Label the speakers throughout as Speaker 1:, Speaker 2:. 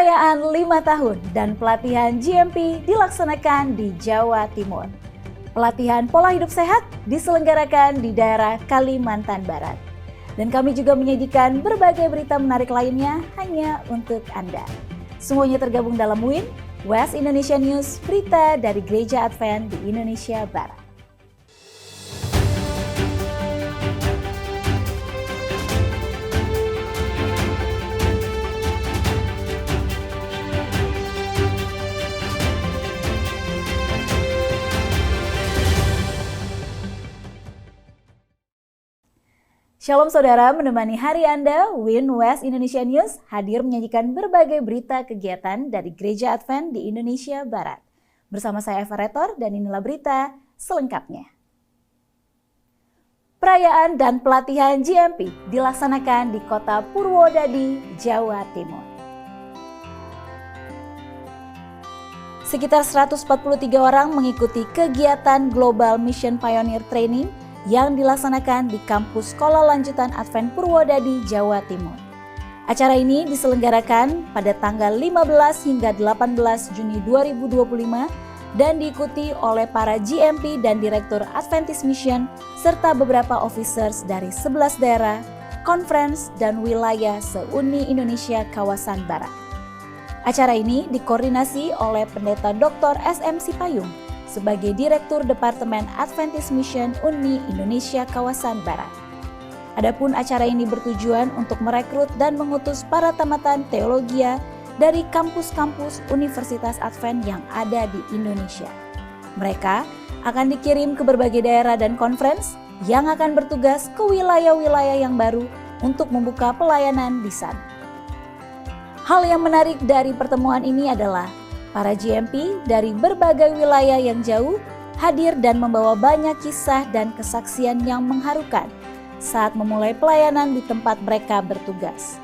Speaker 1: Perayaan 5 tahun dan pelatihan GMP dilaksanakan di Jawa Timur. Pelatihan pola hidup sehat diselenggarakan di daerah Kalimantan Barat. Dan kami juga menyajikan berbagai berita menarik lainnya hanya untuk Anda. Semuanya tergabung dalam WIN, West Indonesia News, berita dari Gereja Advent di Indonesia Barat. Shalom saudara, menemani hari Anda, WIN West Indonesia News hadir menyajikan berbagai berita kegiatan dari Gereja Advent di Indonesia Barat. Bersama saya Eva Retor dan inilah berita selengkapnya. Perayaan dan pelatihan GMP dilaksanakan di kota Purwodadi, Jawa Timur. Sekitar 143 orang mengikuti kegiatan Global Mission Pioneer Training yang dilaksanakan di kampus Sekolah Lanjutan Advent Purwodadi, Jawa Timur. Acara ini diselenggarakan pada tanggal 15 hingga 18 Juni 2025 dan diikuti oleh para GMP dan Direktur Adventist Mission serta beberapa officers dari 11 daerah, conference, dan wilayah se-Uni Indonesia kawasan Barat. Acara ini dikoordinasi oleh Pendeta Dr. SM Sipayung sebagai Direktur Departemen Adventist Mission Uni Indonesia kawasan Barat. Adapun acara ini bertujuan untuk merekrut dan mengutus para tamatan teologia dari kampus-kampus Universitas Advent yang ada di Indonesia. Mereka akan dikirim ke berbagai daerah dan conference yang akan bertugas ke wilayah-wilayah yang baru untuk membuka pelayanan di sana. Hal yang menarik dari pertemuan ini adalah para GMP dari berbagai wilayah yang jauh hadir dan membawa banyak kisah dan kesaksian yang mengharukan saat memulai pelayanan di tempat mereka bertugas.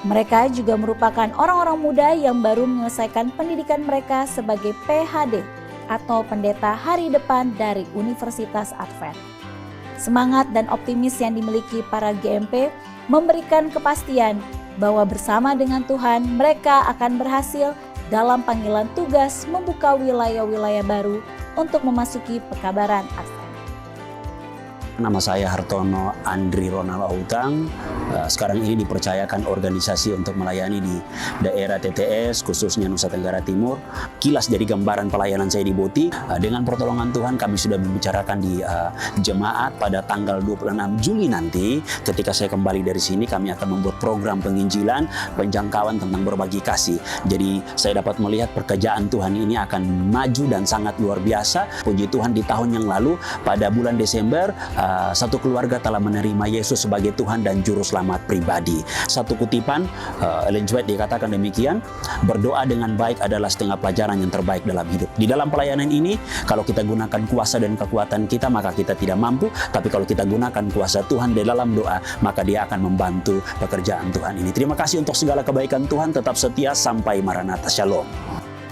Speaker 1: Mereka juga merupakan orang-orang muda yang baru menyelesaikan pendidikan mereka sebagai PhD atau pendeta hari depan dari Universitas Advent. Semangat dan optimis yang dimiliki para GMP memberikan kepastian bahwa bersama dengan Tuhan mereka akan berhasil dalam panggilan tugas membuka wilayah-wilayah baru untuk memasuki pekabaran Advent.
Speaker 2: Nama saya Hartono Andri Ronald Autang. Sekarang ini dipercayakan organisasi untuk melayani di daerah TTS, khususnya Nusa Tenggara Timur. Kilas dari gambaran pelayanan saya di Boti. Dengan pertolongan Tuhan kami sudah membicarakan di jemaat pada tanggal 26 Juli nanti. Ketika saya kembali dari sini, kami akan membuat program penginjilan, penjangkauan tentang berbagi kasih. Jadi saya dapat melihat pekerjaan Tuhan ini akan maju dan sangat luar biasa. Puji Tuhan, di tahun yang lalu pada bulan Desember, satu keluarga telah menerima Yesus sebagai Tuhan dan Juru Selamat pribadi. Satu kutipan, Ellen White dikatakan demikian, berdoa dengan baik adalah setengah pelajaran yang terbaik dalam hidup. Di dalam pelayanan ini, kalau kita gunakan kuasa dan kekuatan kita, maka kita tidak mampu. Tapi kalau kita gunakan kuasa Tuhan di dalam doa, maka Dia akan membantu pekerjaan Tuhan ini. Terima kasih untuk segala kebaikan Tuhan, tetap setia sampai Maranatha. Shalom.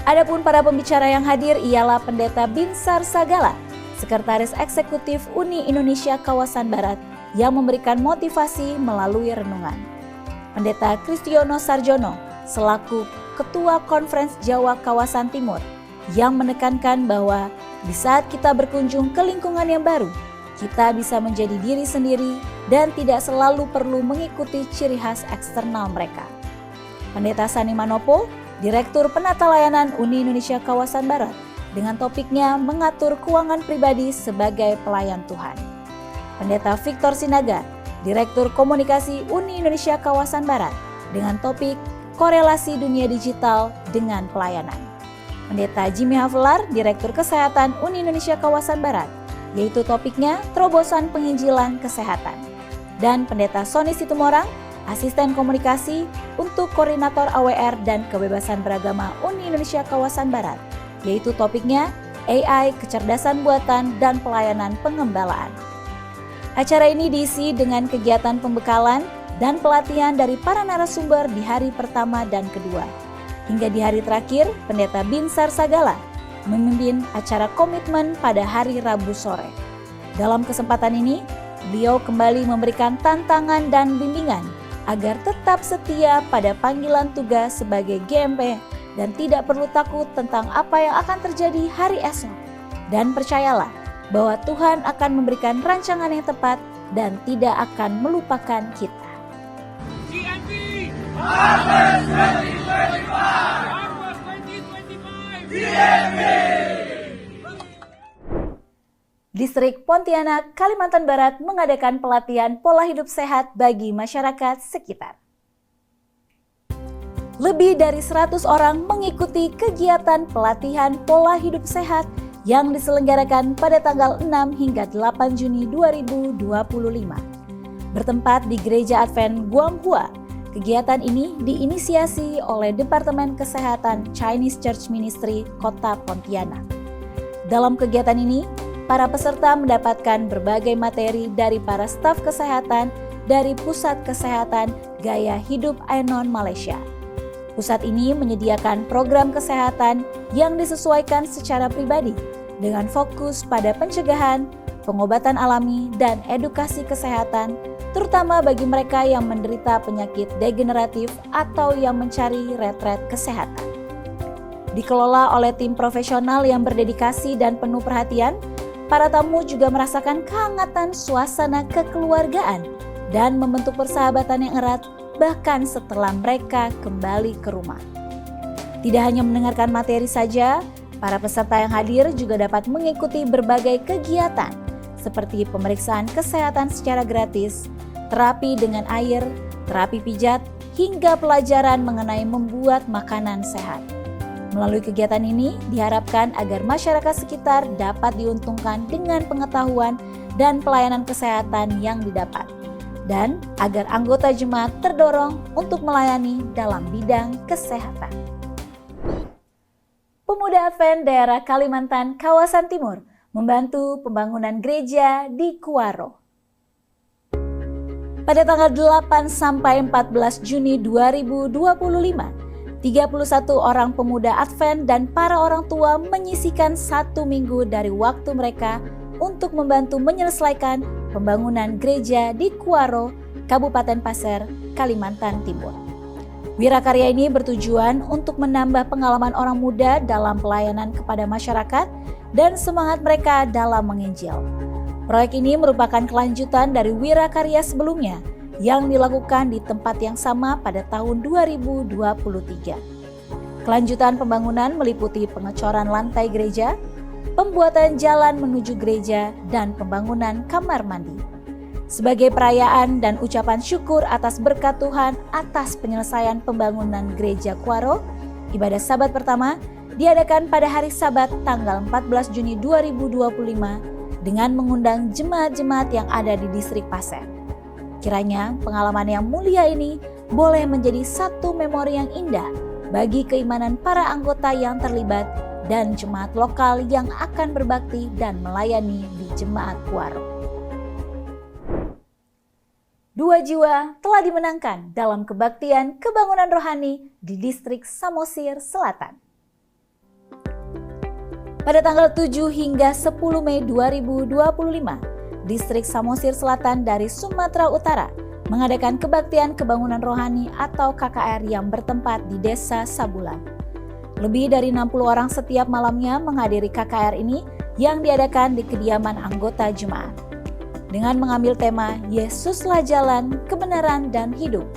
Speaker 1: Adapun para pembicara yang hadir ialah Pendeta Binsar Sagala, Sekretaris Eksekutif Uni Indonesia kawasan Barat yang memberikan motivasi melalui renungan. Pendeta Kristiono Sarjono selaku Ketua Konferensi Jawa kawasan Timur yang menekankan bahwa di saat kita berkunjung ke lingkungan yang baru, kita bisa menjadi diri sendiri dan tidak selalu perlu mengikuti ciri khas eksternal mereka. Pendeta Sani Manopo, Direktur Penata Layanan Uni Indonesia kawasan Barat, dengan topiknya mengatur keuangan pribadi sebagai pelayan Tuhan. Pendeta Victor Sinaga, Direktur Komunikasi Uni Indonesia kawasan Barat, dengan topik korelasi dunia digital dengan pelayanan. Pendeta Jimmy Havelar, Direktur Kesehatan Uni Indonesia kawasan Barat, yaitu topiknya terobosan penginjilan kesehatan. Dan Pendeta Sony Situmorang, Asisten Komunikasi untuk Koordinator AWR dan Kebebasan Beragama Uni Indonesia kawasan Barat, yaitu topiknya AI, kecerdasan buatan, dan pelayanan pengembalaan. Acara ini diisi dengan kegiatan pembekalan dan pelatihan dari para narasumber di hari pertama dan kedua. Hingga di hari terakhir, Pendeta Binsar Sagala memimpin acara komitmen pada hari Rabu sore. Dalam kesempatan ini, beliau kembali memberikan tantangan dan bimbingan agar tetap setia pada panggilan tugas sebagai GMP dan tidak perlu takut tentang apa yang akan terjadi hari esok. Dan percayalah bahwa Tuhan akan memberikan rancangan yang tepat dan tidak akan melupakan kita.
Speaker 3: GMP! Harvest 2025! Harvest 2025! GMP!
Speaker 1: Distrik Pontianak, Kalimantan Barat mengadakan pelatihan pola hidup sehat bagi masyarakat sekitar. Lebih dari 100 orang mengikuti kegiatan pelatihan pola hidup sehat yang diselenggarakan pada tanggal 6 hingga 8 Juni 2025. Bertempat di Gereja Advent Guanghua, kegiatan ini diinisiasi oleh Departemen Kesehatan Chinese Church Ministry Kota Pontianak. Dalam kegiatan ini, para peserta mendapatkan berbagai materi dari para staf kesehatan dari Pusat Kesehatan Gaya Hidup Ainon Malaysia. Pusat ini menyediakan program kesehatan yang disesuaikan secara pribadi dengan fokus pada pencegahan, pengobatan alami, dan edukasi kesehatan, terutama bagi mereka yang menderita penyakit degeneratif atau yang mencari retret kesehatan. Dikelola oleh tim profesional yang berdedikasi dan penuh perhatian, para tamu juga merasakan kehangatan suasana kekeluargaan dan membentuk persahabatan yang erat bahkan setelah mereka kembali ke rumah. Tidak hanya mendengarkan materi saja, para peserta yang hadir juga dapat mengikuti berbagai kegiatan seperti pemeriksaan kesehatan secara gratis, terapi dengan air, terapi pijat, hingga pelajaran mengenai membuat makanan sehat. Melalui kegiatan ini, diharapkan agar masyarakat sekitar dapat diuntungkan dengan pengetahuan dan pelayanan kesehatan yang didapat, dan agar anggota jemaat terdorong untuk melayani dalam bidang kesehatan. Pemuda Advent daerah Kalimantan kawasan Timur membantu pembangunan gereja di Kuaro. Pada tanggal 8 sampai 14 Juni 2025, 31 orang pemuda Advent dan para orang tua menyisihkan 1 minggu dari waktu mereka untuk membantu menyelesaikan pembangunan gereja di Kuaro, Kabupaten Pasir, Kalimantan Timur. Wirakarya ini bertujuan untuk menambah pengalaman orang muda dalam pelayanan kepada masyarakat dan semangat mereka dalam menginjil. Proyek ini merupakan kelanjutan dari wirakarya sebelumnya yang dilakukan di tempat yang sama pada tahun 2023. Kelanjutan pembangunan meliputi pengecoran lantai gereja, pembuatan jalan menuju gereja, dan pembangunan kamar mandi. Sebagai perayaan dan ucapan syukur atas berkat Tuhan atas penyelesaian pembangunan gereja Kuaro, ibadah Sabat pertama diadakan pada hari Sabat tanggal 14 Juni 2025 dengan mengundang jemaat-jemaat yang ada di distrik Pasir. Kiranya pengalaman yang mulia ini boleh menjadi satu memori yang indah bagi keimanan para anggota yang terlibat dan jemaat lokal yang akan berbakti dan melayani di jemaat Kuaro. 2 jiwa telah dimenangkan dalam kebaktian kebangunan rohani di distrik Samosir Selatan. Pada tanggal 7 hingga 10 Mei 2025, Distrik Samosir Selatan dari Sumatera Utara mengadakan kebaktian kebangunan rohani atau KKR yang bertempat di Desa Sabulan. Lebih dari 60 orang setiap malamnya menghadiri KKR ini yang diadakan di kediaman anggota jemaat. Dengan mengambil tema Yesuslah Jalan, Kebenaran, dan Hidup,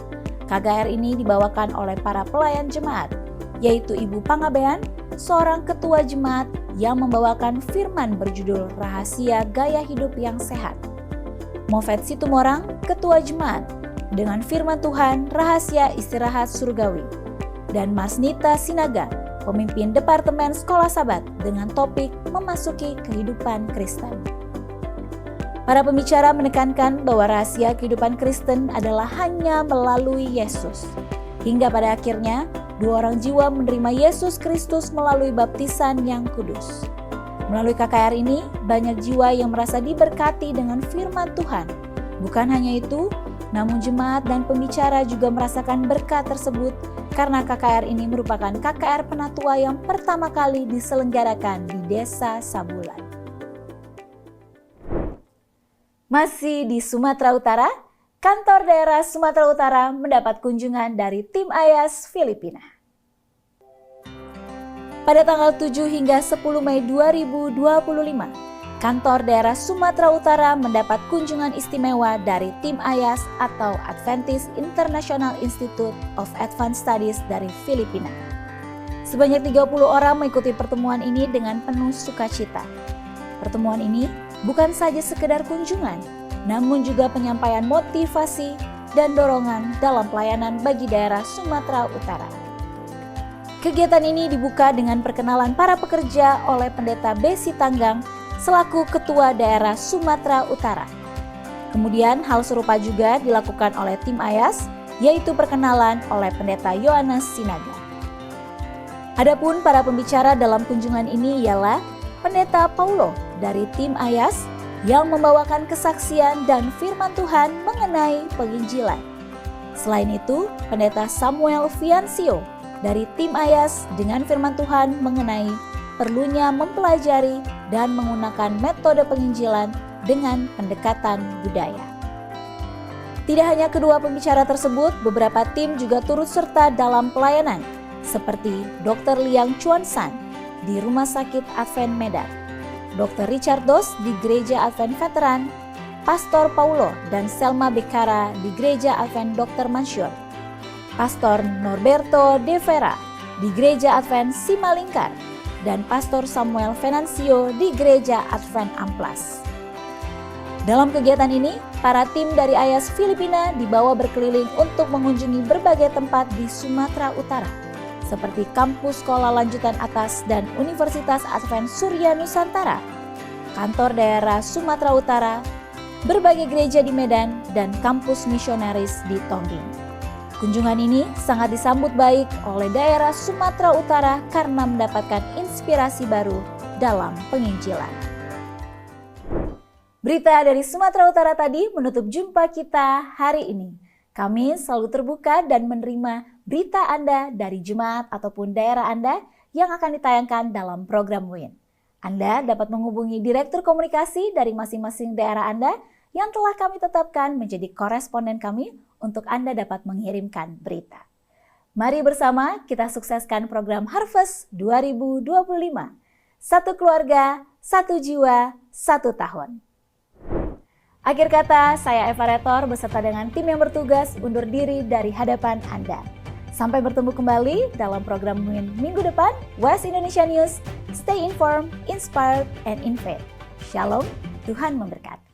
Speaker 1: KKR ini dibawakan oleh para pelayan jemaat, yaitu Ibu Pangabean, seorang ketua jemaat yang membawakan firman berjudul Rahasia Gaya Hidup yang Sehat. Mofet Situmorang, ketua jemaat, dengan firman Tuhan Rahasia Istirahat Surgawi. Dan Mas Nita Sinaga, pemimpin Departemen Sekolah Sabat dengan topik Memasuki Kehidupan Kristen. Para pembicara menekankan bahwa rahasia kehidupan Kristen adalah hanya melalui Yesus. Hingga pada akhirnya, 2 orang jiwa menerima Yesus Kristus melalui baptisan yang kudus. Melalui KKR ini, banyak jiwa yang merasa diberkati dengan firman Tuhan. Bukan hanya itu, namun jemaat dan pembicara juga merasakan berkat tersebut karena KKR ini merupakan KKR Penatua yang pertama kali diselenggarakan di Desa Sabulan. Masih di Sumatera Utara, kantor daerah Sumatera Utara mendapat kunjungan dari tim AYAS Filipina. Pada tanggal 7 hingga 10 Mei 2025, kantor daerah Sumatera Utara mendapat kunjungan istimewa dari tim AYAS atau Adventist International Institute of Advanced Studies dari Filipina. Sebanyak 30 orang mengikuti pertemuan ini dengan penuh sukacita. Pertemuan ini bukan saja sekedar kunjungan, namun juga penyampaian motivasi dan dorongan dalam pelayanan bagi daerah Sumatera Utara. Kegiatan ini dibuka dengan perkenalan para pekerja oleh Pendeta B. Sitanggang selaku Ketua Daerah Sumatera Utara. Kemudian hal serupa juga dilakukan oleh tim AYAS, yaitu perkenalan oleh Pendeta Yohanes Sinaga. Adapun para pembicara dalam kunjungan ini ialah Pendeta Paulo dari tim AYAS yang membawakan kesaksian dan firman Tuhan mengenai penginjilan. Selain itu, Pendeta Samuel Fiancio dari tim AYAS dengan firman Tuhan mengenai perlunya mempelajari dan menggunakan metode penginjilan dengan pendekatan budaya. Tidak hanya kedua pembicara tersebut, beberapa tim juga turut serta dalam pelayanan, seperti Dr. Liang Chuan San di Rumah Sakit Advent Medan, Dr. Richard Dos di Gereja Advent Veteran, Pastor Paulo dan Selma Bekara di Gereja Advent Dr. Mansyur, Pastor Norberto De Vera di Gereja Advent Simalingkar, dan Pastor Samuel Venancio di Gereja Advent Amplas. Dalam kegiatan ini, para tim dari AYAS Filipina dibawa berkeliling untuk mengunjungi berbagai tempat di Sumatera Utara, seperti kampus sekolah lanjutan atas dan Universitas Advent Surya Nusantara, kantor daerah Sumatera Utara, berbagai gereja di Medan, dan kampus misionaris di Tongging. Kunjungan ini sangat disambut baik oleh daerah Sumatera Utara karena mendapatkan inspirasi baru dalam penginjilan. Berita dari Sumatera Utara tadi menutup jumpa kita hari ini. Kami selalu terbuka dan menerima berita Anda dari jemaat ataupun daerah Anda yang akan ditayangkan dalam program WIN. Anda dapat menghubungi Direktur Komunikasi dari masing-masing daerah Anda yang telah kami tetapkan menjadi koresponden kami untuk Anda dapat mengirimkan berita. Mari bersama kita sukseskan program Harvest 2025. Satu keluarga, satu jiwa, satu tahun. Akhir kata, saya Eva Retor beserta dengan tim yang bertugas undur diri dari hadapan Anda. Sampai bertemu kembali dalam program minggu depan, West Indonesia News. Stay informed, inspired, and in faith. Shalom, Tuhan memberkati.